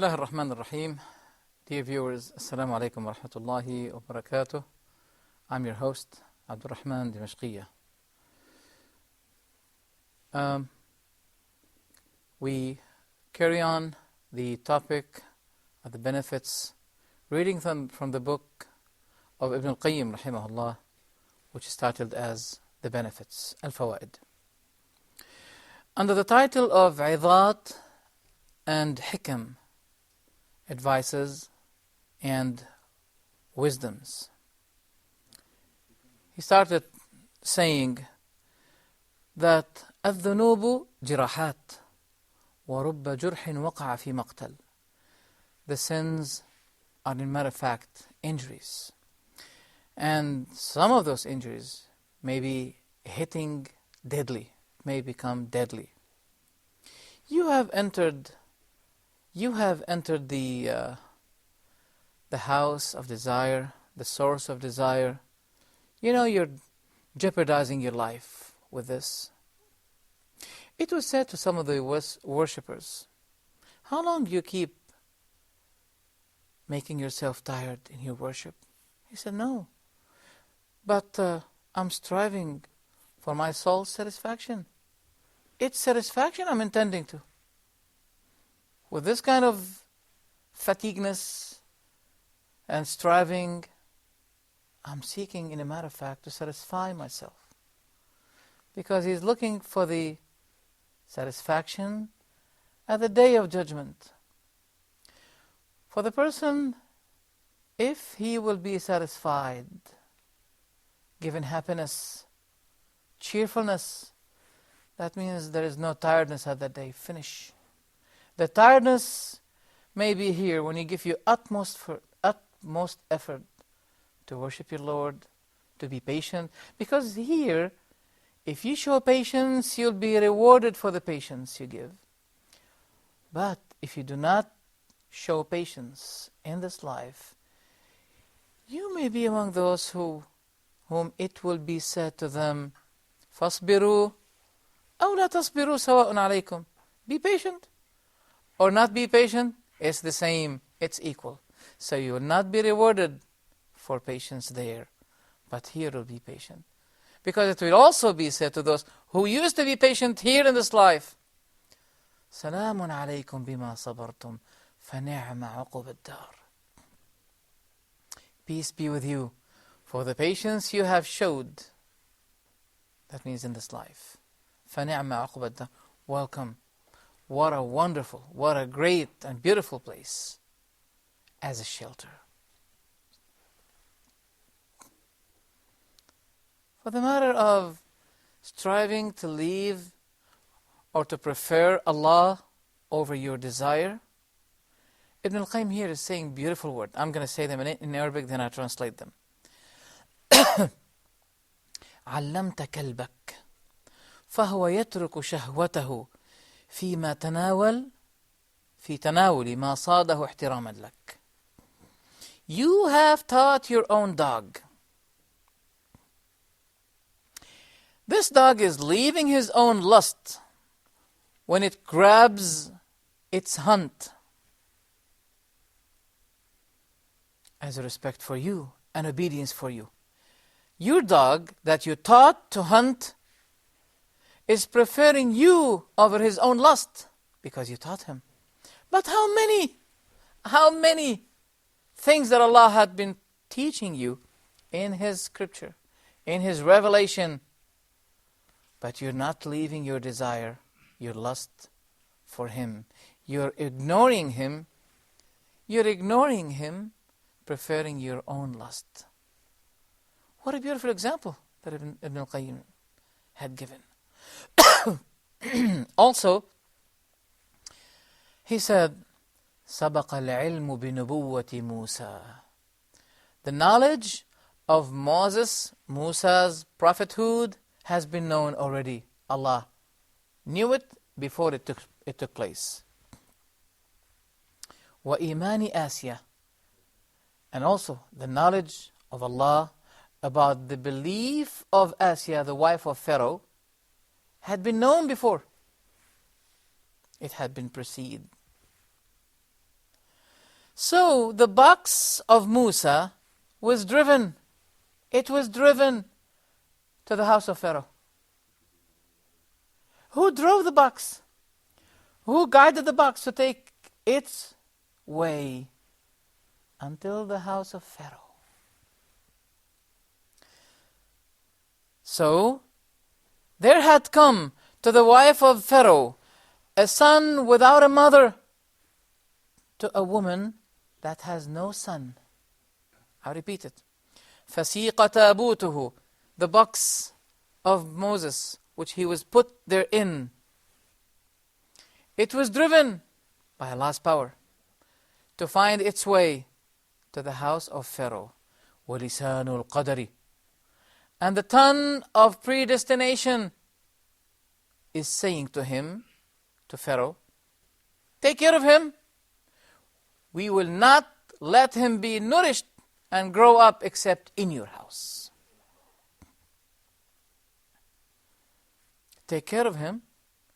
Bismillah ar-Rahman ar-Rahim. Dear viewers, Assalamu alaikum wa rahmatullahi wa barakatuh. I'm your host, AbdulRahman Dimishkia. We carry on the topic of the benefits, reading from the book of Al-Qayem rahimahullah, which is titled as The Benefits, Al-Fawaid. Under the title of Idat and Hikam, advices and wisdoms, he started saying that الذنوب جراحات ورب جرح وقع في مقتل. The sins are, in matter of fact, injuries. And some of those injuries may be hitting deadly, may become deadly. You have entered the house of desire, the source of desire. You know you're jeopardizing your life with this. It was said to some of the worshippers, how long do you keep making yourself tired in your worship? He said, no, but I'm striving for my soul's satisfaction. It's satisfaction I'm intending to. With this kind of fatigueness and striving, I'm seeking, in a matter of fact, to satisfy myself. Because he's looking for the satisfaction at the day of judgment. For the person, if he will be satisfied, given happiness, cheerfulness, that means there is no tiredness at that day. Finish. The tiredness may be here when you give your utmost effort to worship your Lord, to be patient. Because here, if you show patience, you'll be rewarded for the patience you give. But if you do not show patience in this life, you may be among those whom it will be said to them, فَاصْبِرُوا أَوْ لَا تَصْبِرُوا سَوَاءٌ عَلَيْكُمْ. Be patient or not be patient, it's the same, it's equal. So you will not be rewarded for patience there, but here will be patient. Because it will also be said to those who used to be patient here in this life, سَلَامٌ عَلَيْكُمْ بِمَا صَبَرْتُمْ فَنِعْمَ عُقُبَ الدَّارِ. Peace be with you for the patience you have showed. That means in this life. فَنِعْمَ عُقُبَ الدَّارِ. Welcome. What a wonderful, what a great and beautiful place as a shelter. For the matter of striving to leave or to prefer Allah over your desire, Ibn Al-Qayem here is saying beautiful words. I'm going to say them in Arabic, then I translate them. علمت كلبك فهو يترك شهوته فيما في تناول ما صاده احتراما لك. You have taught your own dog. This dog is leaving his own lust when it grabs its hunt as a respect for you and obedience for you. Your dog that you taught to hunt is preferring you over his own lust because you taught him. But how many things that Allah had been teaching you in His scripture, in His revelation, but you're not leaving your desire, your lust for Him. You're ignoring Him. You're ignoring Him, preferring your own lust. What a beautiful example that Ibn Al-Qayem had given. Also, he said, سَبَقَ الْعِلْمُ بِنُبُوَّةِ مُوسَى. The knowledge of Musa's prophethood has been known already. Allah knew it before it took place. وَإِيمَانِ آسِيَةٍ. And also the knowledge of Allah about the belief of Asya, the wife of Pharaoh, had been known before. It had been preceded. So the box of Musa was driven. It was driven to the house of Pharaoh. Who drove the box? Who guided the box to take its way until the house of Pharaoh? So, there had come to the wife of Pharaoh a son without a mother, to a woman that has no son. I repeat it. فَسِيقَ تَابُوتُهُ, the box of Moses, which he was put therein. It was driven by Allah's power to find its way to the house of Pharaoh. وَلِسَانُ الْقَدَرِ, and the tongue of predestination is saying to him, to Pharaoh, take care of him. We will not let him be nourished and grow up except in your house. Take care of him.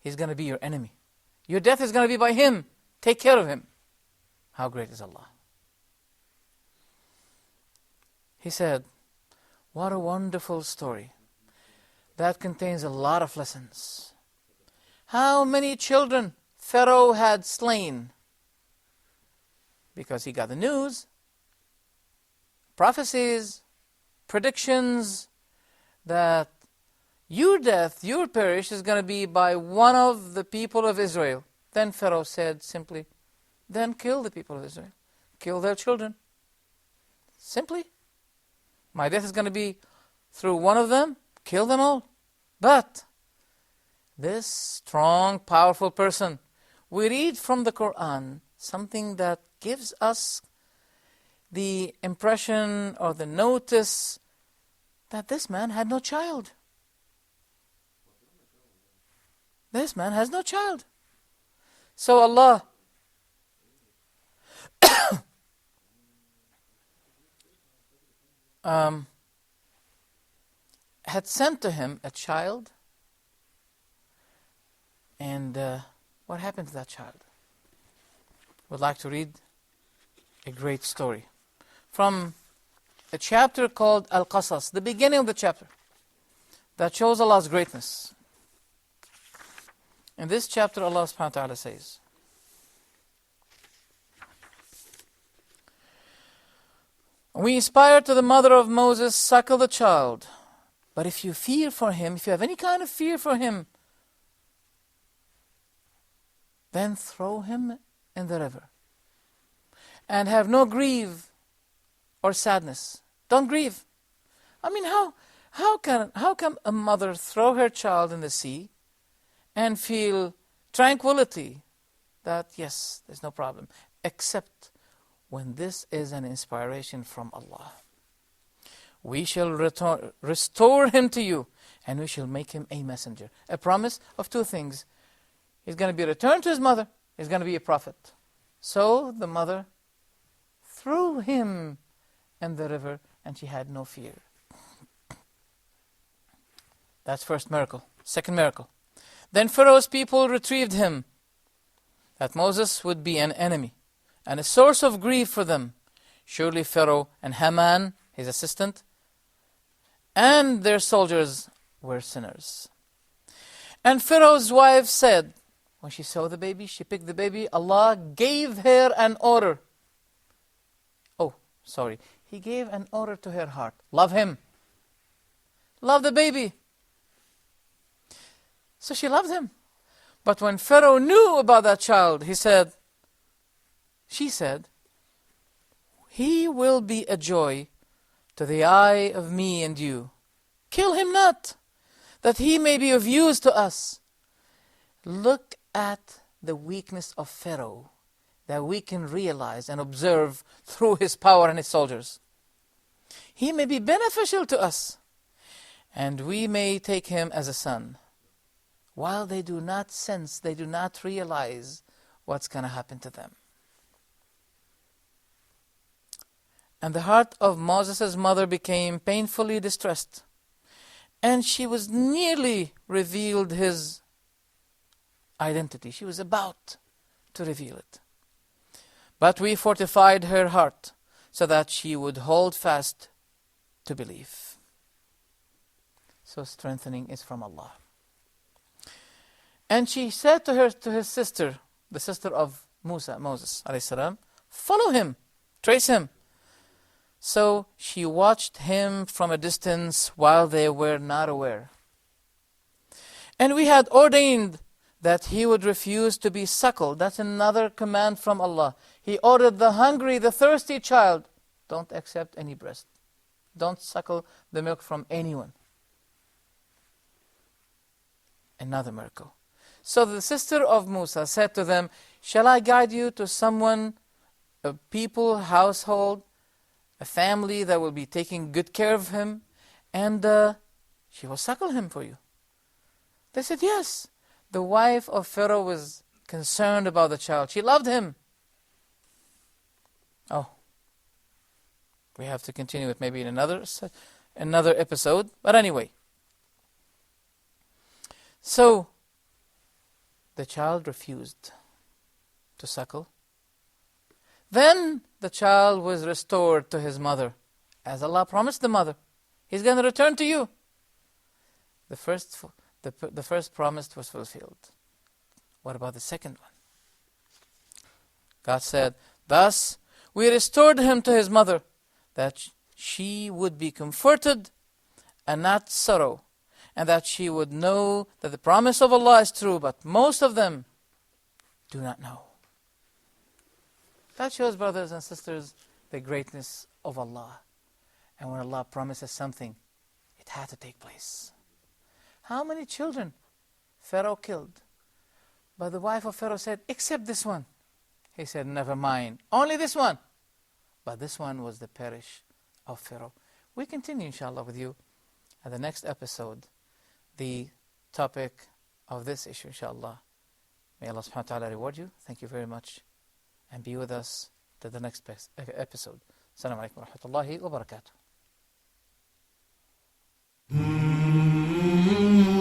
He's going to be your enemy. Your death is going to be by him. Take care of him. How great is Allah? He said, what a wonderful story. That contains a lot of lessons. How many children Pharaoh had slain? Because he got the news, prophecies, predictions that your death, your perish is going to be by one of the people of Israel. Then Pharaoh said simply, then kill the people of Israel. Kill their children. Simply. My death is going to be through one of them. Kill them all. But this strong, powerful person, we read from the Quran something that gives us the impression or the notice that this man had no child. This man has no child. So Allah had sent to him a child. And what happened to that child? Would like to read a great story from a chapter called Al-Qasas, the beginning of the chapter, that shows Allah's greatness. In this chapter, Allah subhanahu wa ta'ala says, we inspire to the mother of Moses, suckle the child. But if you fear for him, if you have any kind of fear for him, then throw him in the river. And have no grief or sadness. Don't grieve. I mean, how can a mother throw her child in the sea and feel tranquility that, yes, there's no problem, except when this is an inspiration from Allah. We shall restore him to you, and we shall make him a messenger. A promise of two things. He's going to be returned to his mother. He's going to be a prophet. So the mother threw him in the river, and she had no fear. That's first miracle. Second miracle. Then Pharaoh's people retrieved him, that Moses would be an enemy and a source of grief for them. Surely Pharaoh and Haman, his assistant, and their soldiers were sinners. And Pharaoh's wife said, when she saw the baby, she picked the baby, Allah gave her an order. He gave an order to her heart. Love him. Love the baby. So she loved him. But when Pharaoh knew about that child, she said, he will be a joy to the eye of me and you. Kill him not, that he may be of use to us. Look at the weakness of Pharaoh that we can realize and observe through his power and his soldiers. He may be beneficial to us, and we may take him as a son, while they do not sense, they do not realize what's going to happen to them. And the heart of Moses' mother became painfully distressed, and she was nearly revealed his identity. She was about to reveal it. But we fortified her heart so that she would hold fast to believe. So strengthening is from Allah. And she said to his sister, the sister of Moses alayhi salam, follow him, trace him. So she watched him from a distance while they were not aware. And we had ordained that he would refuse to be suckled. That's another command from Allah. He ordered the hungry, the thirsty child, don't accept any breast. Don't suckle the milk from anyone. Another miracle. So the sister of Musa said to them, shall I guide you to someone, a people, household, a family that will be taking good care of him, and she will suckle him for you? They said, yes. The wife of Pharaoh was concerned about the child. She loved him. Oh, we have to continue it maybe in another episode. But anyway, so the child refused to suckle. Then the child was restored to his mother, as Allah promised the mother. He's going to return to you. The first promise was fulfilled. What about the second one? God said, thus we restored him to his mother, that she would be comforted and not sorrow, and that she would know that the promise of Allah is true, but most of them do not know. That shows, brothers and sisters, the greatness of Allah. And when Allah promises something, it had to take place. How many children Pharaoh killed? But the wife of Pharaoh said, except this one. He said, never mind, only this one. But this one was the perish of Pharaoh. We continue, inshallah, with you at the next episode, the topic of this issue, inshallah. May Allah subhanahu wa ta'ala reward you. Thank you very much. And be with us to the next episode. Assalamu alaikum wa rahmatullahi wa barakatuh.